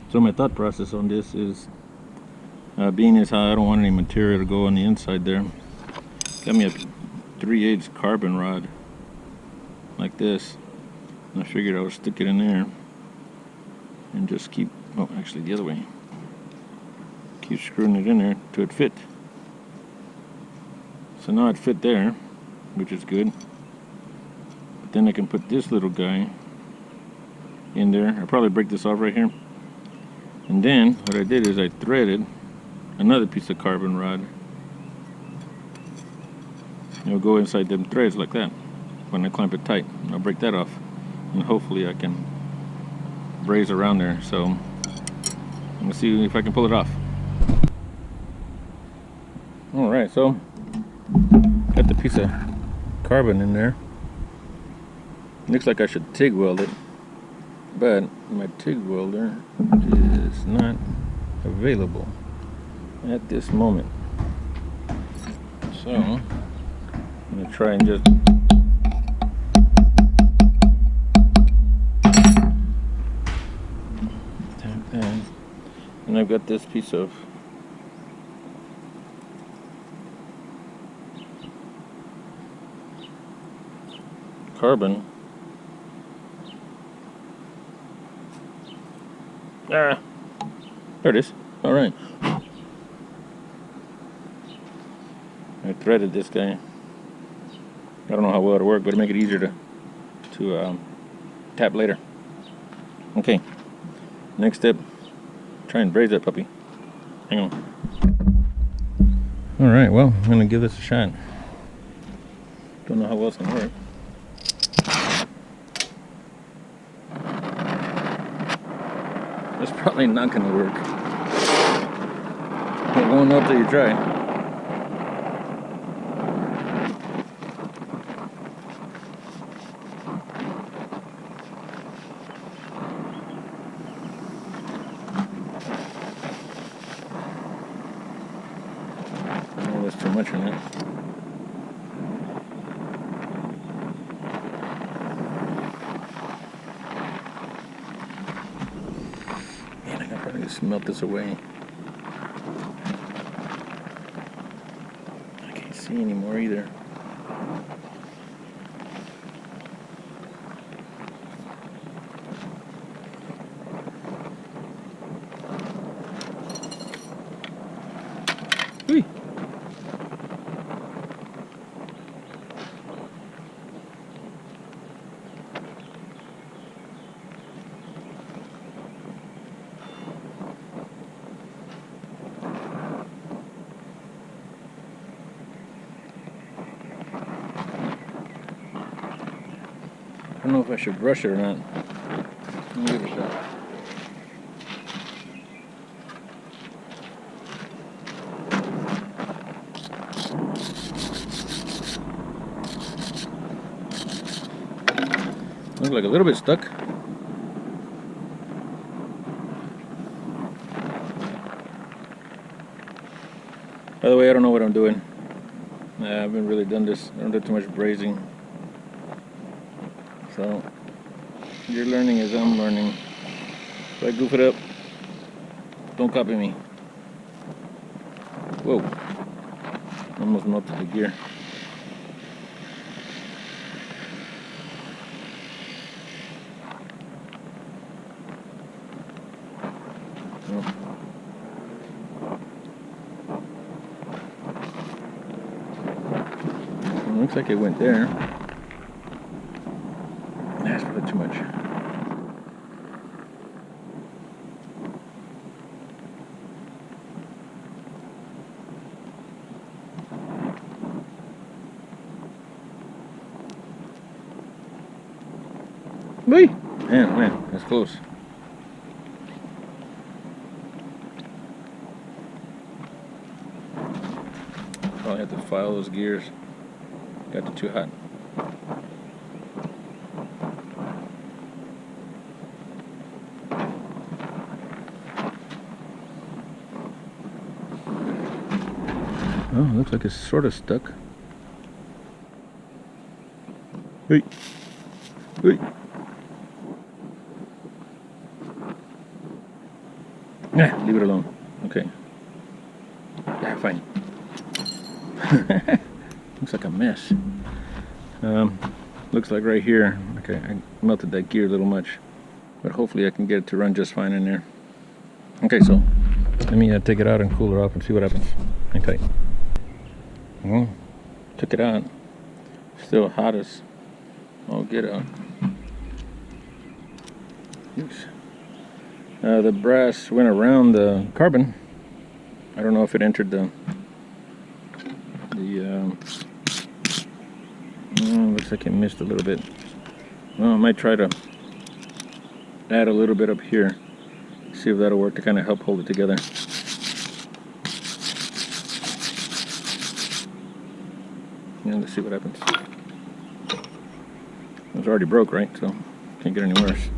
So my thought process on this is, being as how I don't want any material to go on the inside there, got me a 3/8 carbon rod like this, and I figured I would stick it in there and just keep, oh, actually the other way, keep screwing it in there till it fit. So now it fit there, which is good. But then I can put this little guy in there. I'll probably break this off right here. And then what I did is I threaded another piece of carbon rod. It'll go inside them threads like that when I clamp it tight. I'll break that off, and hopefully I can braze around there. So I'm gonna see if I can pull it off. All right, so got the piece of carbon in there. Looks like I should TIG weld it, but my TIG welder is not available at this moment. So I'm gonna try and just tap that. And I've got this piece of carbon. Ah, there it is. All right. I threaded this guy. I don't know how well it'll work, but it'll make it easier to tap later. Okay. Next step, try and braze that puppy. Hang on. All right. Well, I'm gonna give this a shot. Don't know how well it's gonna work. It's probably not gonna work. It won't know till you try. Oh, there's too much in it. Man, I can probably just melt this away. I can't see anymore either. Whee! I don't know if I should brush it or not. Let me give it a shot. Looks like a little bit stuck. By the way, I don't know what I'm doing. I haven't really done this. I don't do too much brazing. So you're learning as I'm learning. If I goof it up, don't copy me. Whoa. Almost melted the gear. Oh. It looks like it went there. That's probably too much. Whee! Man, that's close. Probably have to file those gears. Got it too hot. Oh, looks like it's sort of stuck. Wait. Wait. Yeah, leave it alone. Okay. Yeah, fine. Looks like a mess. Looks like right here. Okay, I melted that gear a little much, but hopefully I can get it to run just fine in there. Okay, so let me take it out and cool it off and see what happens. Hang tight. Well, took it out. Still hot as all get out. Oops. The brass went around the carbon. I don't know if it entered the looks like it missed a little bit. Well, I might try to add a little bit up here. See if that'll work to kind of help hold it together. Yeah, let's see what happens. It was already broke, right? So can't get any worse.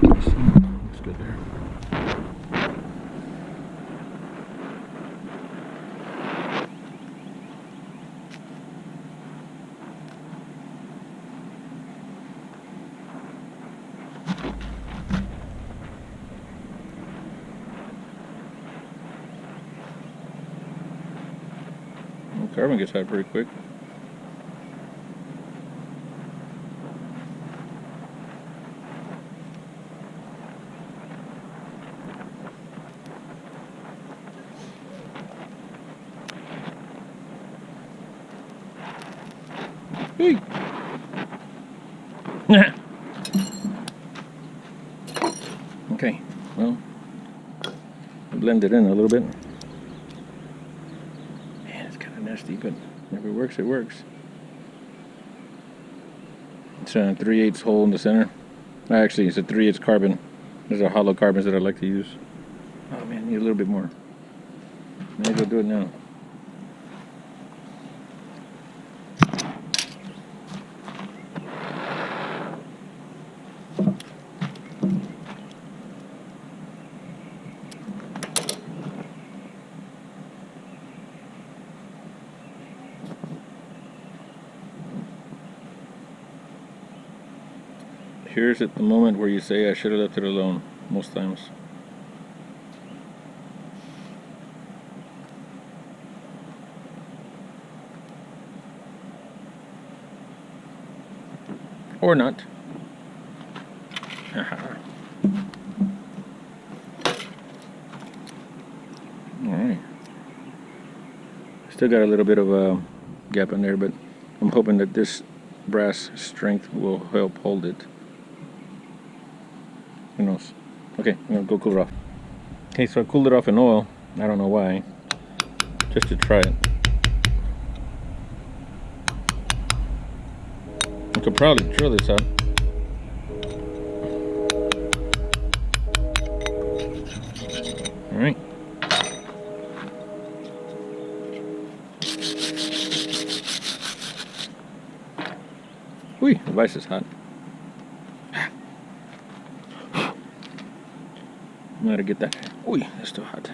That's good there. Carbon gets hot pretty quick. Hey. Okay, well, blend it in a little bit. Nasty, but if it works, it works. It's a 3/8 hole in the center. Actually, it's a 3/8 carbon. There's a hollow carbons that I like to use. Oh man, need a little bit more. Maybe I'll do it now. Here's at the moment where you say I should have left it alone, most times. Or not. Alright. Still got a little bit of a gap in there, but I'm hoping that this brass strength will help hold it. Who knows? Okay, I'm gonna go cool it off. Okay, so I cooled it off in oil. I don't know why. Just to try it. I could probably drill this out. Alright. Whee, the vise is hot. I'm gonna get that. Ooh, that's still hot.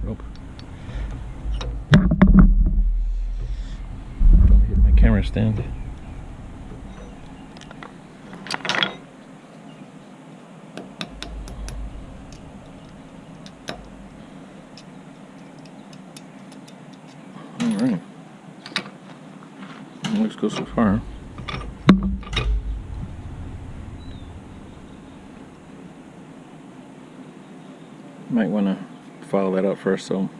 Rope. Don't hit my camera stand. All right. Looks good so far. Might want to follow that out first, so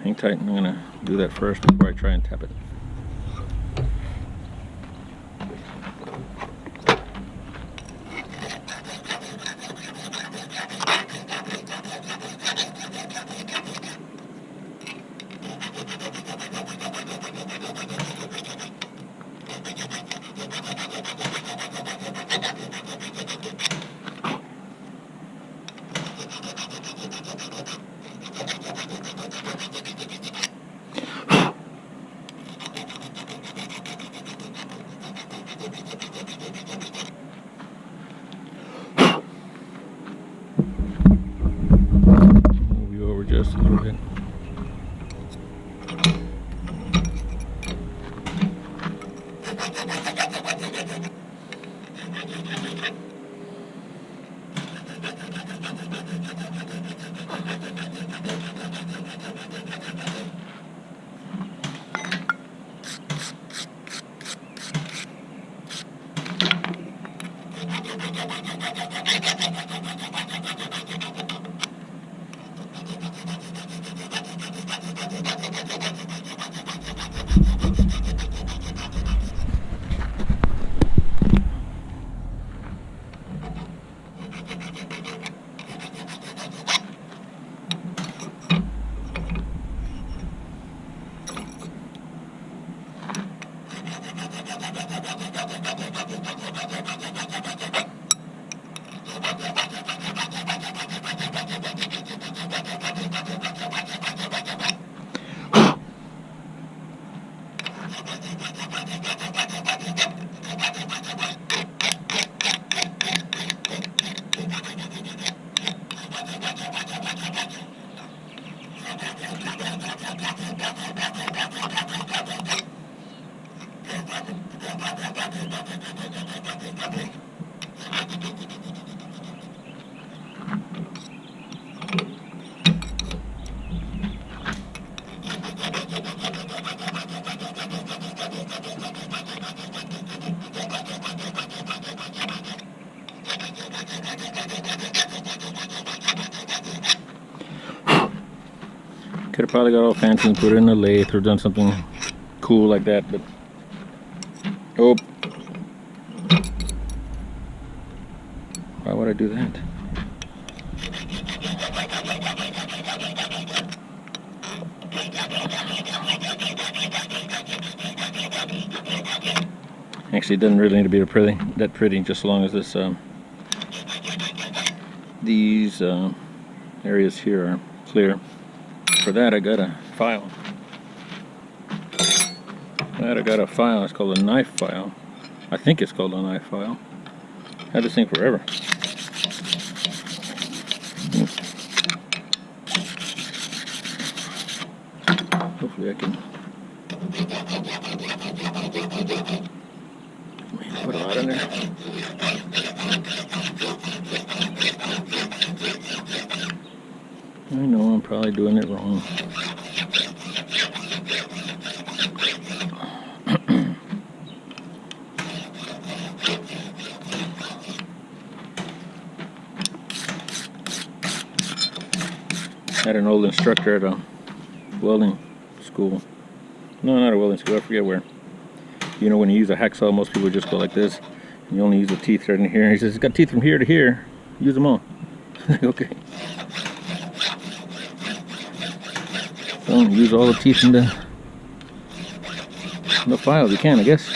hang tight. I'm going to do that first before I try and tap it. Just a little bit. Could have probably got all fancy and put it in a lathe or done something cool like that, but oh, why would I do that? Actually, it doesn't really need to be that pretty, just as long as this these areas here are clear. For that, I got a file. It's called a knife file. I think it's called a knife file. Had this thing forever. Hopefully I can put a lot in there. I know I'm probably doing it wrong. I had an old instructor at a welding school. No, not a welding school, I forget where. You know, when you use a hacksaw, most people just go like this. And you only use the teeth right in here. He says, it's got teeth from here to here. Use them all. Okay. So use all the teeth in the file if you can, I guess.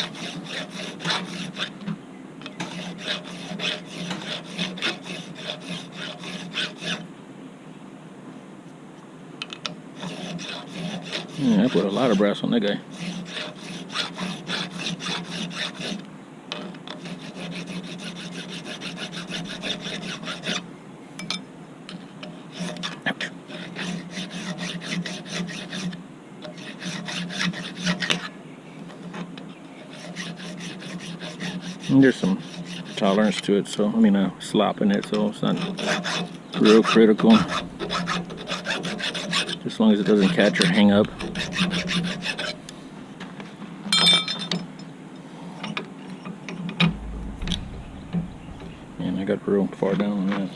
Yeah, I put a lot of brass on that guy. And there's some tolerance to it, so I mean slop in it, so it's not real critical. Just as long as it doesn't catch or hang up. And I got real far down on that.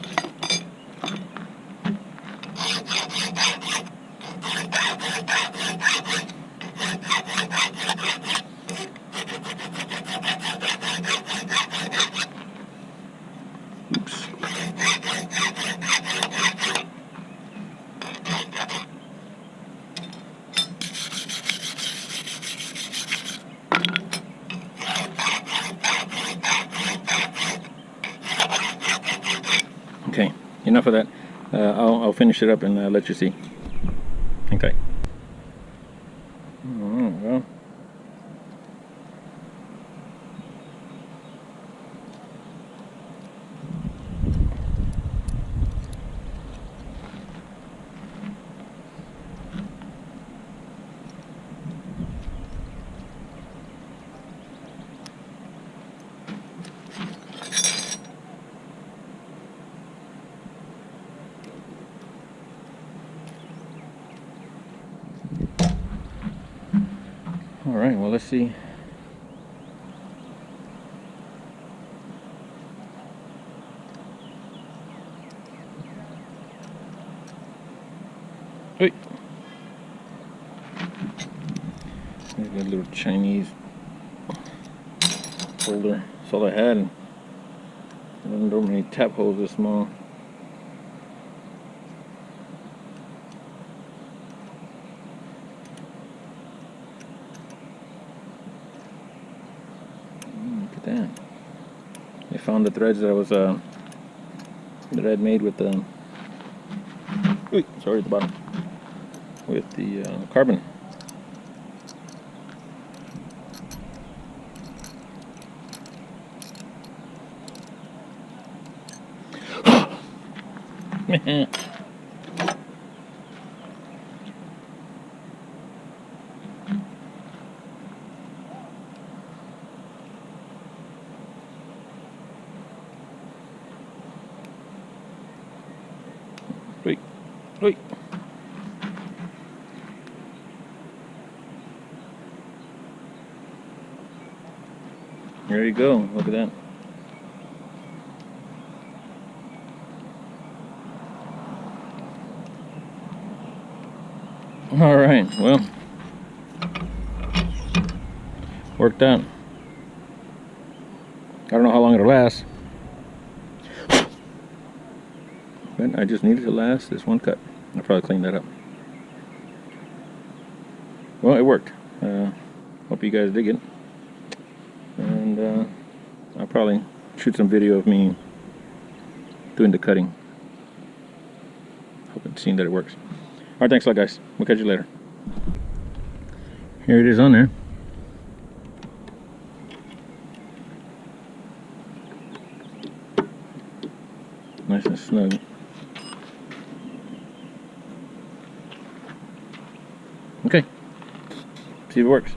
Okay, enough of that. I'll finish it up and let you see. Hang tight. Well. Alright, well, let's see. Wait. There's a little Chinese holder. That's all I had. And I don't know many tap holes this small. Look at that. They found the threads that I was that I had made with the sorry, at the bottom with the carbon. Wait, wait. There you go. Look at that. All right. Well, worked out. I don't know how long it'll last, but I just needed to last this one cut. I'll probably clean that up. Well, it worked. Hope you guys dig it. And I'll probably shoot some video of me doing the cutting. Hope it's seen that it works. Alright, thanks a lot, guys. We'll catch you later. Here it is on there. Nice and snug. Okay. See if it works.